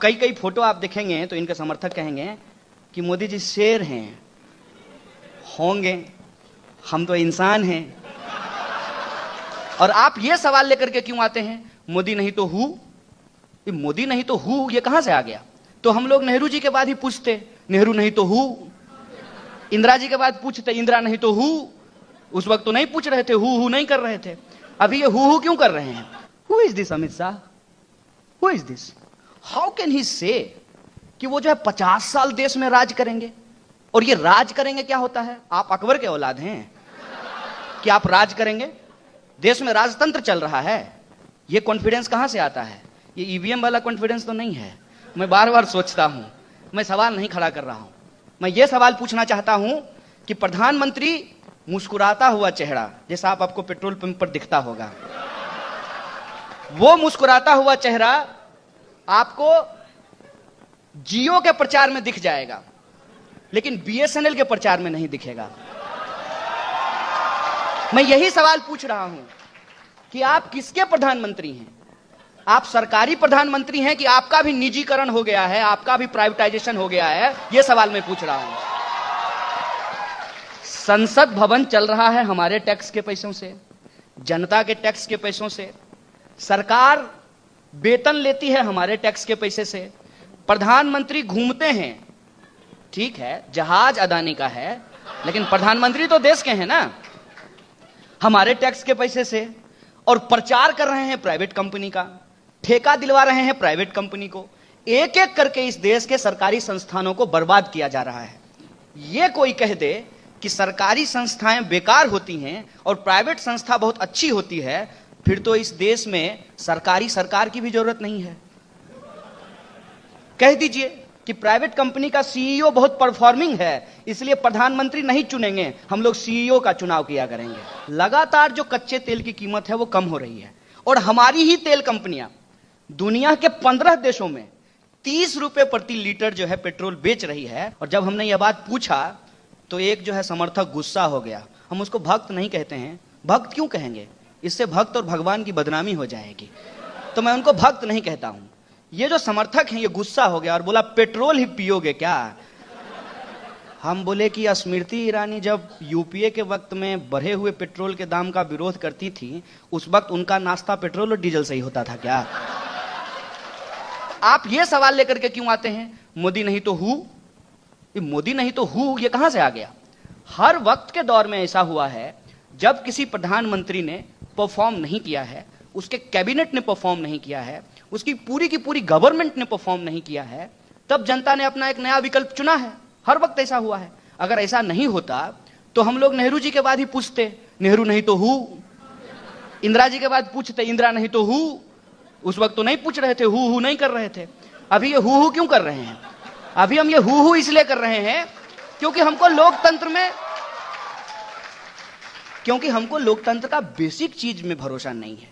कई कई फोटो आप देखेंगे तो इनके समर्थक कहेंगे कि मोदी जी शेर हैं, होंगे, हम तो इंसान हैं। और आप ये सवाल लेकर के क्यों आते हैं, मोदी नहीं तो हु? मोदी नहीं तो हु ये कहां से आ गया? तो हम लोग नेहरू जी के बाद ही पूछते नेहरू नहीं तो हु, इंदिरा जी के बाद पूछते इंदिरा नहीं तो हु। उस वक्त तो नहीं पूछ रहे थे, हु नहीं कर रहे थे। अभी ये हु क्यों कर रहे हैं? Who is this Amit Shah? Who is this? How can he से कि वो जो है 50 साल देश में राज करेंगे? और ये राज करेंगे क्या होता है? आप अकबर के औलाद हैं कि आप राज करेंगे? देश में राजतंत्र चल रहा है। ये कॉन्फिडेंस कहां से आता है? ये ईवीएम वाला कॉन्फिडेंस तो नहीं है। मैं बार बार सोचता हूं, मैं सवाल नहीं खड़ा कर रहा हूं। मैं ये सवाल पूछना चाहता हूं कि प्रधानमंत्री मुस्कुराता हुआ चेहरा, जैसा आपको पेट्रोल पंप पर दिखता होगा, वो मुस्कुराता हुआ चेहरा आपको जियो के प्रचार में दिख जाएगा, लेकिन बीएसएनएल के प्रचार में नहीं दिखेगा। मैं यही सवाल पूछ रहा हूं कि आप किसके प्रधानमंत्री हैं? आप सरकारी प्रधानमंत्री हैं कि आपका भी निजीकरण हो गया है, आपका भी प्राइवेटाइजेशन हो गया है? यह सवाल मैं पूछ रहा हूं। संसद भवन चल रहा है हमारे टैक्स के पैसों से, जनता के टैक्स के पैसों से। सरकार वेतन लेती है हमारे टैक्स के पैसे से। प्रधानमंत्री घूमते हैं, ठीक है, जहाज अदानी का है, लेकिन प्रधानमंत्री तो देश के हैं ना, हमारे टैक्स के पैसे से। और प्रचार कर रहे हैं प्राइवेट कंपनी का, ठेका दिलवा रहे हैं प्राइवेट कंपनी को। एक एक करके इस देश के सरकारी संस्थानों को बर्बाद किया जा रहा है। यह कोई कह दे कि सरकारी संस्थाएं बेकार होती हैं और प्राइवेट संस्था बहुत अच्छी होती है, फिर तो इस देश में सरकार की भी जरूरत नहीं है। कह दीजिए कि प्राइवेट कंपनी का सीईओ बहुत परफॉर्मिंग है, इसलिए प्रधानमंत्री नहीं चुनेंगे, हम लोग सीईओ का चुनाव किया करेंगे। लगातार जो कच्चे तेल की कीमत है वो कम हो रही है, और हमारी ही तेल कंपनियां दुनिया के 15 देशों में 30 रुपए प्रति लीटर जो है पेट्रोल बेच रही है। और जब हमने यह बात पूछा तो एक जो है समर्थक गुस्सा हो गया। हम उसको भक्त नहीं कहते हैं, भक्त क्यों कहेंगे? इससे भक्त और भगवान की बदनामी हो जाएगी, तो मैं उनको भक्त नहीं कहता हूं। ये जो समर्थक हैं ये गुस्सा हो गया और बोला पेट्रोल ही पियोगे क्या? हम बोले कि स्मृति ईरानी जब यूपीए के वक्त में बढ़े हुए पेट्रोल के दाम का विरोध करती थी, उस वक्त उनका नाश्ता पेट्रोल और डीजल से ही होता था क्या? आप ये सवाल लेकर के क्यों आते हैं, मोदी नहीं तो हु? मोदी नहीं तो हु ये कहां से आ गया? हर वक्त के दौर में ऐसा हुआ है, जब किसी प्रधानमंत्री ने परफॉर्म नहीं किया है, उसके कैबिनेट ने परफॉर्म नहीं किया है, उसकी पूरी की पूरी गवर्नमेंट ने परफॉर्म नहीं किया है, तब जनता ने अपना एक नया विकल्प चुना है। हर वक्त ऐसा हुआ है। अगर ऐसा नहीं होता तो हम लोग नेहरू जी के बाद ही पूछते नेहरू नहीं तो हु, इंदिरा जी के बाद पूछते इंदिरा नहीं तो हु। उस वक्त तो नहीं पूछ रहे थे, हु नहीं कर रहे थे। अभी ये हु क्यों कर रहे हैं? अभी हम ये हु इसलिए कर रहे हैं क्योंकि हमको लोकतंत्र का बेसिक चीज में भरोसा नहीं है।